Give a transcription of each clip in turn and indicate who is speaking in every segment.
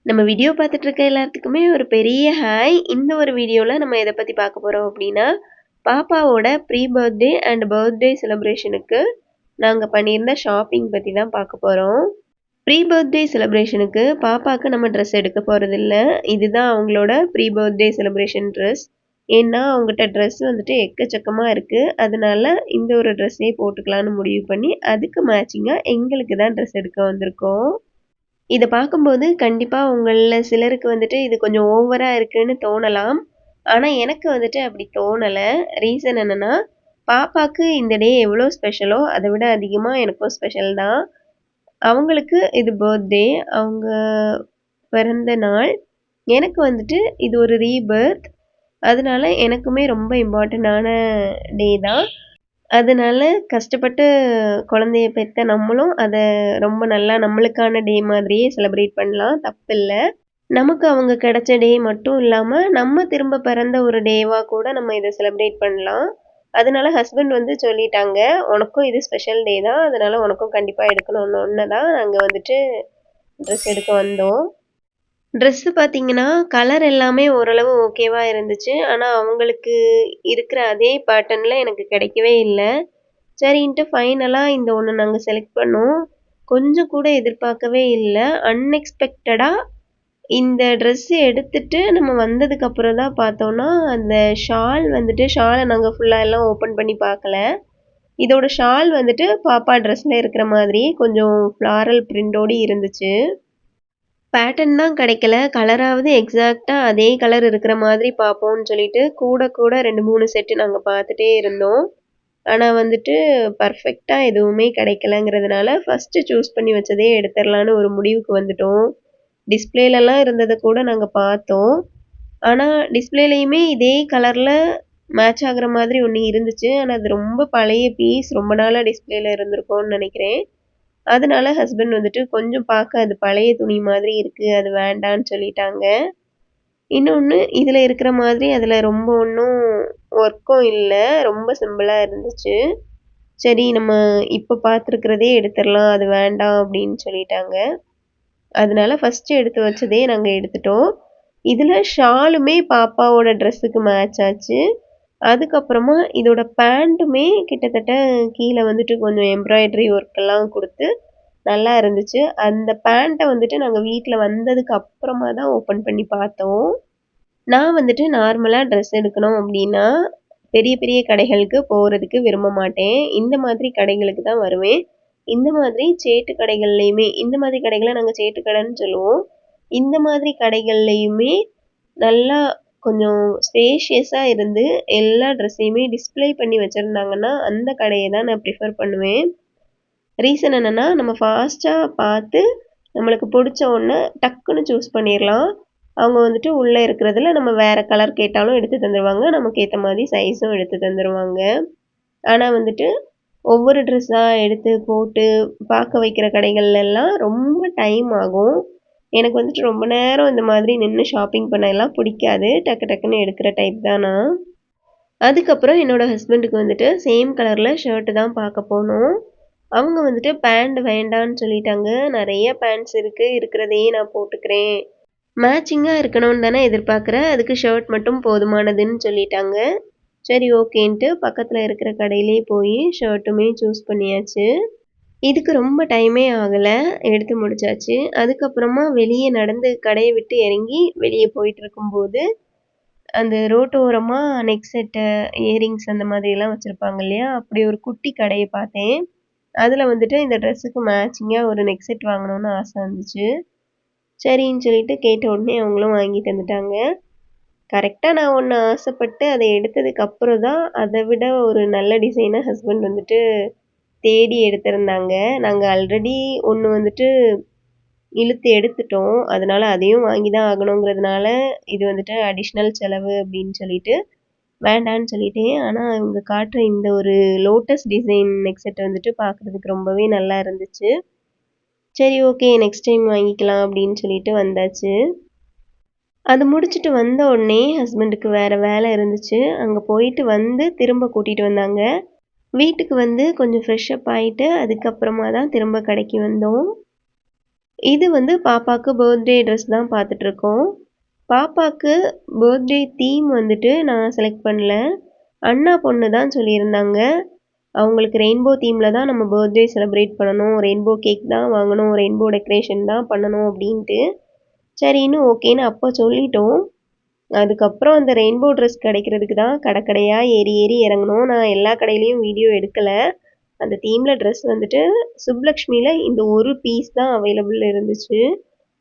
Speaker 1: நம்ம வீடியோ பார்த்துட்டு இருக்க எல்லாத்துக்குமே ஒரு பெரிய ஹாய். இந்த ஒரு வீடியோல நம்ம எத பத்தி பார்க்க போறோம் அப்படின்னா, பாப்பாவோட ப்ரீ பர்த்டே அண்ட் பர்த்டே செலிப்ரேஷனுக்கு நாங்க பண்ணியிருந்த ஷாப்பிங் பத்தி தான் பார்க்க போறோம். ப்ரீ பர்த்டே செலிப்ரேஷனுக்கு பாப்பாக்கு நம்ம ட்ரெஸ் எடுக்க போறதில்ல. இதுதான் அவங்களோட ப்ரீ பர்த்டே செலிப்ரேஷன் ட்ரெஸ். ஏன்னா அவங்ககிட்ட ட்ரெஸ் வந்துட்டு எக்கச்சக்கமா இருக்கு. அதனால இந்த ஒரு ட்ரெஸ்ஸே போட்டுக்கலான்னு முடிவு பண்ணி, அதுக்கு மேட்சிங்கா எங்களுக்கு தான் ட்ரெஸ் எடுக்க வந்திருக்கோம். இத பார்க்கும்போது கண்டிப்பா உங்கள்ல சிலருக்கு வந்துட்டு இது கொஞ்சம் ஓவரா இருக்குன்னு தோணலாம். ஆனா எனக்கு வந்துட்டு அப்படி தோணல. ரீசன் என்னன்னா, பாப்பாக்கு இந்த டே எவ்வளோ ஸ்பெஷலோ, அத விட அதிகமா எனக்கும் ஸ்பெஷல் தான். அவங்களுக்கு இது பர்த்டே. அவங்க பிறந்த நாள். எனக்கு வந்துட்டு இது ஒரு ரீபர்த். அதனால எனக்குமே ரொம்ப இம்பார்ட்டன்டான டே தான். அதனால கஷ்டப்பட்டு குழந்தைய பெத்த நம்மளும் அத ரொம்ப நல்லா நம்மளுக்கான டே மாதிரியே செலிப்ரேட் பண்ணலாம். தப்பில்ல. நமக்கு அவங்க கிடைச்ச டே மட்டும் இல்லாம, நம்ம திரும்ப பிறந்த ஒரு டேவா கூட நம்ம இத செலிப்ரேட் பண்ணலாம். அதனால ஹஸ்பண்ட் வந்து சொல்லிட்டாங்க, "உனக்கும் இது ஸ்பெஷல் டே தான். அதனால உனக்கும் கண்டிப்பா எடுக்கணும்னு தான் நாங்க வந்துட்டு ட்ரெஸ் எடுக்க வந்தோம்." ட்ரெஸ்ஸு பார்த்தீங்கன்னா, கலர் எல்லாமே ஓரளவு ஓகேவா இருந்துச்சு. ஆனா, அவங்களுக்கு இருக்கிற அதே பேட்டர்ன்ல எனக்கு கிடைக்கவே இல்ல. சரின்ட்டு ஃபைனலா இந்த ஒண்ணு நாங்க செலக்ட் பண்ணோம். கொஞ்சம் கூட எதிர்பார்க்கவே இல்ல. அன்எக்ஸ்பெக்டடா இந்த ட்ரெஸ் எடுத்துட்டு நம்ம வந்ததுக்கு அப்புறம் தான் பார்த்தோம்னா, அந்த ஷால நாங்க ஃபுல்லா எல்லாம் ஓப்பன் பண்ணி பார்க்கல. இதோட ஷால் வந்துட்டு பாப்பா ட்ரெஸ்ல இருக்கிற மாதிரி கொஞ்சம் ஃப்ளாரல் பிரிண்டோட இருந்துச்சு. பேட்டர்ன் தான் கிடைக்கல. கலராவது எக்ஸாக்ட்டா அதே கலர் இருக்கிற மாதிரி பார்ப்போம்ன்னு சொல்லிட்டு கூட 2, 3 செட் நாங்க பார்த்துட்டே இருந்தோம். ஆனா வந்துட்டு பெர்ஃபெக்ட்டா எதுவுமே கிடைக்கலங்கிறதுனால, ஃபர்ஸ்ட்டு சூஸ் பண்ணி வச்சதே எடுத்துறலான்னு ஒரு முடிவுக்கு வந்துட்டோம். டிஸ்ப்ளேலலாம் இருந்தத கூட நாங்க பார்த்தோம். ஆனா டிஸ்ப்ளேலயுமே இதே கலர்ல மேட்ச் ஆகுற மாதிரி ஒண்ணு இருந்துச்சு. ஆனா அது ரொம்ப பழைய பீஸ். ரொம்ப நாளா டிஸ்ப்ளேல இருந்திருக்கும்னு நெனைக்கிறேன். அதனால ஹஸ்பண்ட் வந்துட்டு கொஞ்சம் பார்க்க அது பழைய துணி மாதிரி இருக்கு. அது வேண்டான்னு சொல்லிட்டாங்க. இன்னொன்னு இதுல இருக்கிற மாதிரி அதுல ரொம்ப ஒண்ணும் ஒர்க்கும் இல்ல. ரொம்ப சிம்பிளா இருந்துச்சு. சரி நம்ம இப்ப பார்த்துருக்கிறதே எடுத்துறலாம். அது வேண்டாம் அப்படின்னு சொல்லிட்டாங்க. அதனால ஃபர்ஸ்ட்டு எடுத்து வச்சதே நாங்க எடுத்துட்டோம். இதுல ஷாலுமே பாப்பாவோட ட்ரெஸ்ஸுக்கு மேட்ச் ஆச்சு. அதுக்கப்புறமா இதோட பேண்ட்டுமே கிட்டத்தட்ட கீழ வந்துட்டு கொஞ்சம் எம்ப்ராய்டரி ஒர்க் எல்லாம் குடுத்து நல்லா இருந்துச்சு. அந்த பேண்ட்ட வந்துட்டு நாங்க வீட்ல வந்ததுக்கு அப்புறமா தான் ஓப்பன் பண்ணி பார்த்தோம். நான் வந்துட்டு நார்மலா ட்ரெஸ் எடுக்கணும் அப்டின்னா, பெரிய பெரிய கடைகளுக்கு போறதுக்கு விரும்ப மாட்டேன். இந்த மாதிரி கடைகளுக்கு தான் வருவேன். இந்த மாதிரி சேட்டு கடைகள்லயுமே இந்த மாதிரி கடைகள நாங்க சேட்டு கடைன்னு சொல்லுவோம். இந்த மாதிரி கடைகள்லயுமே நல்லா கொஞ்சம் ஸ்பேஷியஸா இருந்து எல்லா ட்ரெஸ்ஸையுமே டிஸ்ப்ளே பண்ணி வச்சிருந்தாங்கன்னா, அந்த கடைய தான் நான் ப்ரிஃபர் பண்ணுவேன். ரீசன் என்னன்னா, நம்ம ஃபாஸ்ட்டா பார்த்து, நம்மளுக்கு புடிச்ச ஒண்ண டக்குன்னு சூஸ் பண்ணிறலாம். அவங்க வந்துட்டு உள்ள இருக்கிறதுல நம்ம வேற கலர் கேட்டாலும் எடுத்து தந்துருவாங்க. நமக்கு ஏத்த மாரி சைஸும் எடுத்து தந்துருவாங்க. ஆனா வந்துட்டு, ஒவ்வொரு ட்ரெஸ்ஸா எடுத்து போட்டு பார்க்க வைக்கிற கடைகள்லலாம் ரொம்ப டைம் ஆகும். எனக்கு வந்துட்டு ரொம்ப நேரம் இந்த மாதிரி நின்னு ஷாப்பிங் பண்ணலாம் பிடிக்காது. டக்கு டக்குன்னு எடுக்கிற டைப் தான் நான். அதுக்கப்புறம் என்னோட ஹஸ்பண்டுக்கு வந்துட்டு சேம் கலர்ல ஷர்ட் தான் பார்க்க போனோம். அவங்க வந்துட்டு பேண்ட் வேண்டான்னு சொல்லிட்டாங்க. நெறைய பேண்ட்ஸ் இருக்கு. இருக்கிறதையே நான் போட்டுக்கிறேன். மேட்சிங்கா இருக்கணும்னு தானே எதிர்பார்க்குற. அதுக்கு ஷர்ட் மட்டும் போதுமானதுன்னு சொல்லிட்டாங்க. சரி ஓகேன்ட்டு பக்கத்துல இருக்கிற கடையிலேயே போய் ஷர்ட்டுமே சூஸ் பண்ணியாச்சு. இதுக்கு ரொம்ப டைமே ஆகல. எடுத்து முடிச்சாச்சு. அதுக்கப்புறமா வெளிய நடந்து கடைய விட்டு இறங்கி வெளிய போயிட்டு இருக்கும்போது, அந்த ரோட்டோரமா நெக் செட்டு, இயரிங்ஸ் அந்த மாதிரிலாம் வச்சிருப்பாங்க இல்லையா? அப்படி ஒரு குட்டி கடைய பார்த்தேன். அதுல வந்துட்டு இந்த ட்ரெஸ்ஸுக்கு மேட்சிங்கா ஒரு நெக் செட் வாங்கணும்னு ஆசை வந்துச்சு. சரின்னு சொல்லிட்டு கேட்ட உடனே அவங்களும் வாங்கி தந்துட்டாங்க. கரெக்ட்டா நான் ஒண்ணு ஆசைப்பட்டு அத எடுத்ததுக்கு அப்புறம் தான், அத விட ஒரு நல்ல டிசைனா ஹஸ்பண்ட் வந்துட்டு தேடி எடுத்திருந்தாங்க. நாங்க ஆல்ரெடி ஒண்ணு வந்துட்டு இழுத்து எடுத்துட்டோம். அதனால அதையும் வாங்கி தான் ஆகணுங்கிறதுனால, இது வந்துட்டு அடிஷனல் செலவு அப்படின்னு சொல்லிட்டு வேண்டான்னு சொல்லிட்டேன். ஆனா இவங்க காட்டுற இந்த ஒரு லோட்டஸ் டிசைன் நெக் செட் வந்துட்டு பார்க்குறதுக்கு ரொம்பவே நல்லா இருந்துச்சு. சரி ஓகே நெக்ஸ்ட் டைம் வாங்கிக்கலாம் அப்படின்னு சொல்லிட்டு வந்தாச்சு. அது முடிச்சுட்டு வந்த உடனே ஹஸ்பண்டுக்கு வேற வேலை இருந்துச்சு. அங்க போயிட்டு வந்து திரும்ப கூட்டிட்டு வந்தாங்க. வீட்டுக்கு வந்து கொஞ்சம் ஃப்ரெஷ் அப் ஆயிட்டு, அதுக்கப்புறமா தான் திரும்ப கடைக்கு வந்தோம். இது வந்து பாப்பாக்கு பர்த்டே ட்ரெஸ் தான் பார்த்துட்ருக்கோம். பாப்பாக்கு பர்த்டே தீம் வந்துட்டு நான் செலக்ட் பண்ணல. அண்ணா பொண்ணு தான் சொல்லியிருந்தாங்க. அவங்களுக்கு ரெயின்போ தீமில் தான் நம்ம பர்த்டே செலிப்ரேட் பண்ணணும், ரெயின்போ கேக் தான் வாங்கணும், ரெயின்போ டெக்கரேஷன் தான் பண்ணணும் அப்படின்ட்டு. சரின்னு ஓகேன்னு அப்போ சொல்லிட்டோம். அதுக்கப்புறம் அந்த ரெயின்போ ட்ரெஸ் கிடைக்கிறதுக்கு தான் கடை கடையாக ஏறி ஏறி இறங்கணும். நான் எல்லா கடையிலையும் வீடியோ எடுக்கலை. அந்த தீமில் ட்ரெஸ் வந்துட்டு சுப்லக்ஷ்மியில் இந்த ஒரு பீஸ் தான் அவைலபிள் இருந்துச்சு.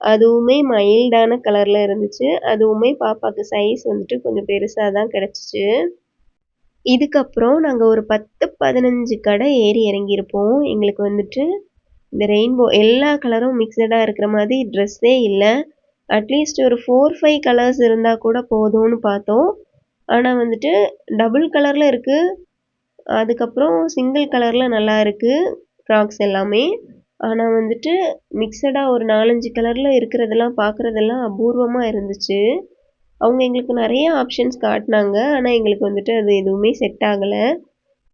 Speaker 1: அதுவுமே மைல்டான கலரில் இருந்துச்சு. அதுவுமே பாப்பாவுக்கு சைஸ் வந்துட்டு கொஞ்சம் பெருசாக தான் கிடச்சிச்சு. இதுக்கப்புறம் நாங்கள் ஒரு 10-15 கடை ஏறி இறங்கியிருப்போம். எங்களுக்கு வந்துட்டு இந்த ரெயின்போ எல்லா கலரும் மிக்சடாக இருக்கிற மாதிரி ட்ரெஸ்ஸே இல்லை. அட்லீஸ்ட் ஒரு 4-5 கலர்ஸ் இருந்தால் கூட போதும்னு பார்த்தோம். ஆனால் வந்துட்டு டபுள் கலரில் இருக்குது, அதுக்கப்புறம் சிங்கிள் கலரில் நல்லா இருக்குது ஃப்ராக்ஸ் எல்லாமே. ஆனால் வந்துட்டு மிக்சடாக ஒரு 4-5 கலரில் இருக்கிறதெல்லாம் பார்க்குறதெல்லாம் அபூர்வமாக இருந்துச்சு. அவங்க எங்களுக்கு நிறைய ஆப்ஷன்ஸ் காட்டினாங்க. ஆனால் எங்களுக்கு வந்துட்டு அது எதுவுமே செட் ஆகலை.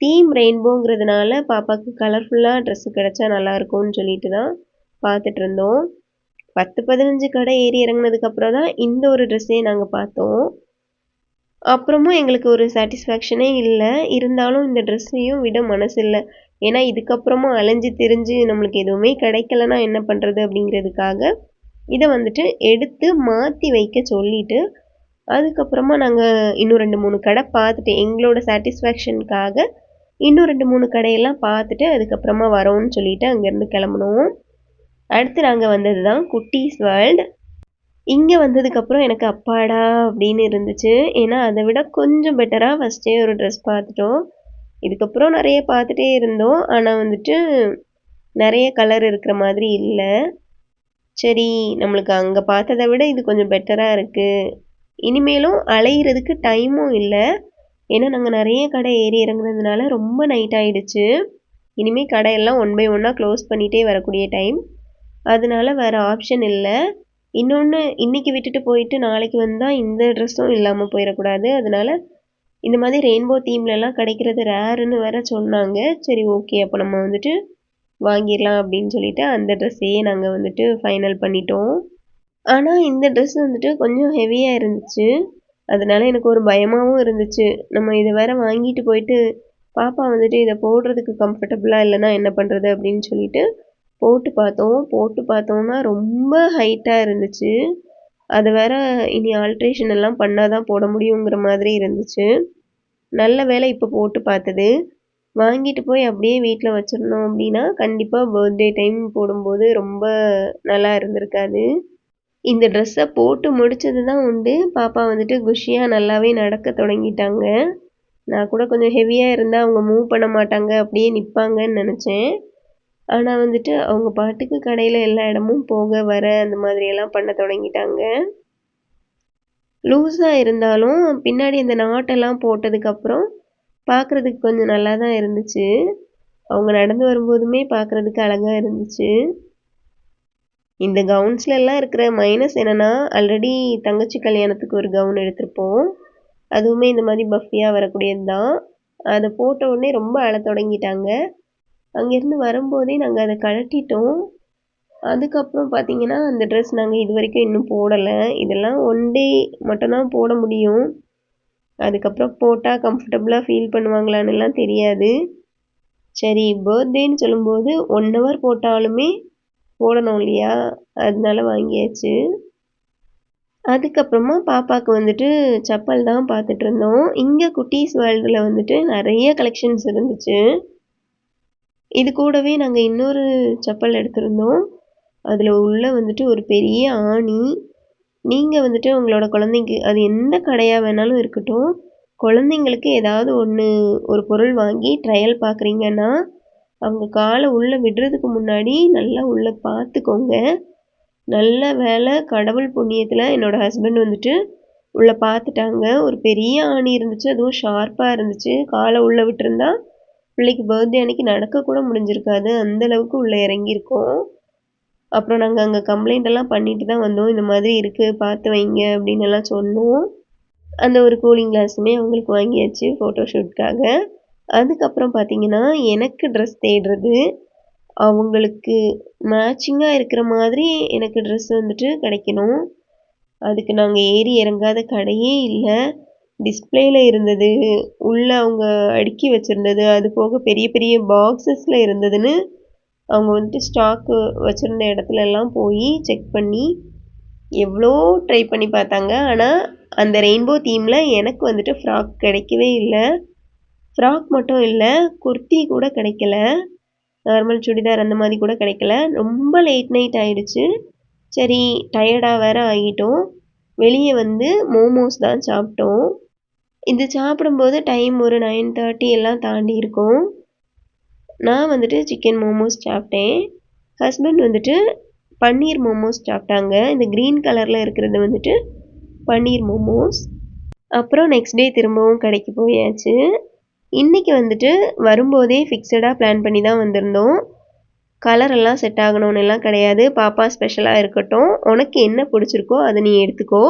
Speaker 1: தீம் ரெயின்போங்கிறதுனால பாப்பாவுக்கு கலர்ஃபுல்லாக ட்ரெஸ்ஸு கிடச்சா நல்லாயிருக்கும்னு சொல்லிட்டு தான் பார்த்துட்டு இருந்தோம். 10-15 கடை ஏறி இறங்கினதுக்கப்புறம் தான் இந்த ஒரு ட்ரெஸ்ஸே நாங்கள் பார்த்தோம். அப்புறமும் எங்களுக்கு ஒரு சாட்டிஸ்ஃபேக்ஷனே இல்லை. இருந்தாலும் இந்த ட்ரெஸ்ஸையும் விட மனசு இல்லை. ஏன்னா இதுக்கப்புறமும் அலைஞ்சு திரிஞ்சு நம்மளுக்கு எதுவுமே கிடைக்கலன்னா என்ன பண்ணுறது அப்படிங்கிறதுக்காக இதை வந்துட்டு எடுத்து மாற்றி வைக்க சொல்லிவிட்டு அதுக்கப்புறமா நாங்கள் இன்னும் 2-3 கடை பார்த்துட்டு எங்களோட சாட்டிஸ்ஃபேக்ஷனுக்காக இன்னும் 2-3 கடையெல்லாம் பார்த்துட்டு அதுக்கப்புறமா வரோன்னு சொல்லிட்டு அங்கேருந்து கிளம்புனோம். அடுத்து நாங்கள் வந்தது தான் குட்டீஸ் வேர்ல்டு. இங்கே வந்ததுக்கப்புறம் எனக்கு அப்பாடா அப்படின்னு இருந்துச்சு. ஏன்னா அதை விட கொஞ்சம் பெட்டராக ஃபஸ்ட்டே ஒரு ட்ரெஸ் பார்த்துட்டோம். இதுக்கப்புறம் நிறைய பார்த்துட்டே இருந்தோம். ஆனால் வந்துட்டு நிறைய கலர் இருக்கிற மாதிரி இல்லை. சரி, நம்மளுக்கு அங்கே பார்த்ததை விட இது கொஞ்சம் பெட்டராக இருக்குது. இனிமேலும் அலையிறதுக்கு டைமும் இல்லை. ஏன்னா நாங்கள் நிறைய கடை ஏறி இறங்குனதுனால ரொம்ப நைட் ஆகிடுச்சு. இனிமேல் கடையெல்லாம் 1 by 1 க்ளோஸ் பண்ணிகிட்டே வரக்கூடிய டைம். அதனால வேறு ஆப்ஷன் இல்லை. இன்னொன்று, இன்றைக்கி விட்டுட்டு போயிட்டு நாளைக்கு வந்தால் இந்த ட்ரெஸ்ஸும் இல்லாமல் போயிடக்கூடாது. அதனால் இந்த மாதிரி ரெயின்போ தீம்லலாம் கிடைக்கிறது ரேருன்னு வேற சொன்னாங்க. சரி ஓகே, அப்போ நம்ம வந்துட்டு வாங்கிடலாம் அப்படின்னு சொல்லிட்டு அந்த ட்ரெஸ்ஸையே நாங்கள் வந்துட்டு ஃபைனல் பண்ணிட்டோம். ஆனால் இந்த ட்ரெஸ் வந்துட்டு கொஞ்சம் ஹெவியாக இருந்துச்சு. அதனால எனக்கு ஒரு பயமாகவும் இருந்துச்சு. நம்ம இதை வேற வாங்கிட்டு போயிட்டு பாப்பா வந்துட்டு இதை போடுறதுக்கு கம்ஃபர்டபுளாக இல்லைன்னா என்ன பண்ணுறது அப்படின்னு சொல்லிட்டு போட்டு பார்த்தோம். போட்டு பார்த்தோன்னா ரொம்ப ஹைட்டாக இருந்துச்சு. அதை வேற இனி ஆல்ட்ரேஷன் எல்லாம் பண்ணால் தான் போட முடியுங்கிற மாதிரி இருந்துச்சு. நல்ல வேலை இப்போ போட்டு பார்த்தது. வாங்கிட்டு போய் அப்படியே வீட்டில் வச்சிருந்தோம் அப்படின்னா கண்டிப்பாக பர்த்டே டைம் போடும்போது ரொம்ப நல்லா இருந்திருக்காது. இந்த ட்ரெஸ்ஸை போட்டு முடிச்சது தான் உண்டு. பாப்பா வந்துட்டு குஷியாக நல்லாவே நடக்க தொடங்கிட்டாங்க. நான் கூட கொஞ்சம் ஹெவியாக இருந்தால் அவங்க மூவ் பண்ண மாட்டாங்க, அப்படியே நிற்பாங்கன்னு நினச்சேன். ஆனால் வந்துட்டு அவங்க பாட்டுக்கு கடையில் எல்லா இடமும் போக வர அந்த மாதிரியெல்லாம் பண்ண தொடங்கிட்டாங்க. லூஸாக இருந்தாலும் பின்னாடி அந்த நாட்டெல்லாம் போட்டதுக்கப்புறம் பார்க்குறதுக்கு கொஞ்சம் நல்லா தான் இருந்துச்சு. அவங்க நடந்து வரும்போதுமே பார்க்குறதுக்கு அழகாக இருந்துச்சு. இந்த கவுன்ஸ்லலாம் இருக்கிற மைனஸ் என்னென்னா, ஆல்ரெடி தங்கச்சி கல்யாணத்துக்கு ஒரு கவுன் எடுத்திருப்போம். அதுவுமே இந்த மாதிரி பஃபியாக வரக்கூடியது தான். அதை போட்ட உடனே ரொம்ப அழ தொடங்கிட்டாங்க. அங்கேருந்து வரும்போதே நாங்கள் அதை கழட்டிட்டோம். அதுக்கப்புறம் பார்த்தீங்கன்னா அந்த ட்ரெஸ் நாங்கள் இது வரைக்கும் இன்னும் போடலை. இதெல்லாம் 1 டே மட்டும்தான் போட முடியும். அதுக்கப்புறம் போட்டால் கம்ஃபர்டபுளாக ஃபீல் பண்ணுவாங்களான்னுலாம் தெரியாது. சரி, பர்த்டேன்னு சொல்லும்போது 1 hour போட்டாலுமே போடணும் இல்லையா, அதனால வாங்கியாச்சு. அதுக்கப்புறமா பாப்பாவுக்கு வந்துட்டு செப்பல் தான் பார்த்துட்டு இருந்தோம். இங்கே குட்டீஸ் வேர்ல்டில் வந்துட்டு நிறைய கலெக்ஷன்ஸ் இருந்துச்சு. இது கூடவே நாங்கள் இன்னொரு செப்பல் எடுத்திருந்தோம். அதில் உள்ள வந்துட்டு ஒரு பெரிய ஆணி. நீங்கள் வந்துட்டு உங்களோட குழந்தைக்கு அது எந்த கடையாக வேணாலும் இருக்கட்டும், குழந்தைங்களுக்கு ஏதாவது ஒரு பொருள் வாங்கி ட்ரையல் பார்க்குறீங்கன்னா அவங்க காலை உள்ளே விடுறதுக்கு முன்னாடி நல்லா உள்ளே பார்த்துக்கோங்க. நல்ல வேலை, கடவுள் புண்ணியத்தில் என்னோடய ஹஸ்பண்ட் வந்துட்டு உள்ளே பார்த்துட்டாங்க. ஒரு பெரிய ஆணி இருந்துச்சு, அதுவும் ஷார்ப்பாக இருந்துச்சு. காலை உள்ளே விட்டுருந்தா பிள்ளைக்கு பர்த்டே அன்னைக்கு நடக்கக்கூட முடிஞ்சிருக்காது, அந்தளவுக்கு உள்ளே இறங்கியிருக்கோம். அப்புறம் நாங்கள் அங்கே கம்ப்ளைண்ட் எல்லாம் பண்ணிட்டு தான் வந்தோம். இந்த மாதிரி இருக்குது, பார்த்து வைங்க அப்படின்னு எல்லாம் சொன்னோம். அந்த ஒரு கூலிங் கிளாஸுமே அவங்களுக்கு வாங்கியாச்சு ஃபோட்டோ ஷூட்காக. அதுக்கப்புறம் பார்த்தீங்கன்னா எனக்கு ட்ரெஸ் தேடுறது. அவங்களுக்கு மேட்சிங்காக இருக்கிற மாதிரி எனக்கு ட்ரெஸ் வந்துட்டு கிடைக்கணும். அதுக்கு நாங்கள் ஏறி இறங்காத கடையே இல்லை. டிஸ்பிளேல இருந்தது, உள்ளே அவங்க அடுக்கி வச்சுருந்தது, அது போக பெரிய பெரிய பாக்ஸஸில் இருந்ததுன்னு அவங்க வந்துட்டு ஸ்டாக்கு வச்சுருந்த இடத்துலலாம் போய் செக் பண்ணி எவ்வளோ ட்ரை பண்ணி பார்த்தாங்க. ஆனால் அந்த ரெயின்போ தீமில் எனக்கு வந்துட்டு ஃப்ராக் கிடைக்கவே இல்லை. ஃப்ராக் மட்டும் இல்லை, குர்த்தி கூட கிடைக்கல. நார்மல் சுடிதார் அந்த மாதிரி கூட கிடைக்கல. ரொம்ப லேட் நைட் ஆயிடுச்சு. சரி, டயர்டாக வேற ஆகிட்டோம். வெளியே வந்து மோமோஸ் தான் சாப்பிட்டோம். இது சாப்பிடும்போது டைம் ஒரு 9:30 எல்லாம் தாண்டி இருக்கும். நான் வந்துட்டு சிக்கன் மோமோஸ் சாப்பிட்டேன். ஹஸ்பண்ட் வந்துட்டு பன்னீர் மோமோஸ் சாப்பிட்டாங்க. இந்த க்ரீன் கலரில் இருக்கிறது வந்துட்டு பன்னீர் மோமோஸ். அப்புறம் நெக்ஸ்ட் டே திரும்பவும் கடைக்கு போயாச்சு. இன்றைக்கி வந்துட்டு வரும்போதே ஃபிக்ஸடாக பிளான் பண்ணி தான் வந்திருந்தோம். கலரெல்லாம் செட் ஆகணும்னு எல்லாம் கிடையாது. பாப்பா ஸ்பெஷலாக இருக்கட்டும், உனக்கு என்ன பிடிச்சிருக்கோ அதை நீ எடுத்துக்கோ,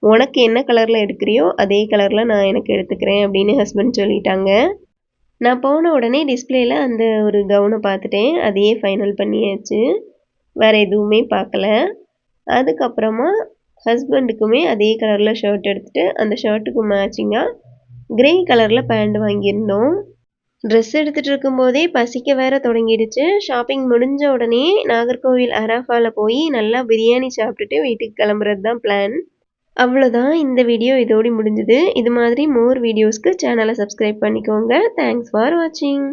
Speaker 1: உனக்கு என்ன கலரில் எடுக்கிறியோ அதே கலரில் நான் எனக்கு எடுத்துக்கிறேன் அப்படின்னு ஹஸ்பண்ட் சொல்லிட்டாங்க. நான் போன உடனே டிஸ்பிளேல அந்த ஒரு கவுனை பார்த்துட்டேன். அதையே ஃபைனல் பண்ணியாச்சு. வேறு எதுவுமே பார்க்கல. அதுக்கப்புறமா ஹஸ்பண்டுக்குமே அதே கலரில் ஷர்ட் எடுத்துகிட்டு அந்த ஷர்ட்டுக்கு மேட்சிங்காக கிரே கலரில் பேண்ட் வாங்கியிருந்தோம். ட்ரெஸ் எடுத்துகிட்டு இருக்கும்போதே பசிக்க வேற தொடங்கிடுச்சு. ஷாப்பிங் முடிஞ்ச உடனே நாகர்கோவில் அராஃபாவில் போய் நல்லா பிரியாணி சாப்பிட்டுட்டு வீட்டுக்கு கிளம்புறது தான் பிளான். அவ்வளோதான், இந்த வீடியோ இதோடு முடிஞ்சுது. இது மாதிரி மோர் வீடியோஸ்க்கு சேனலை சப்ஸ்கிரைப் பண்ணிக்கோங்க. தேங்க்ஸ் ஃபார் வாட்சிங்.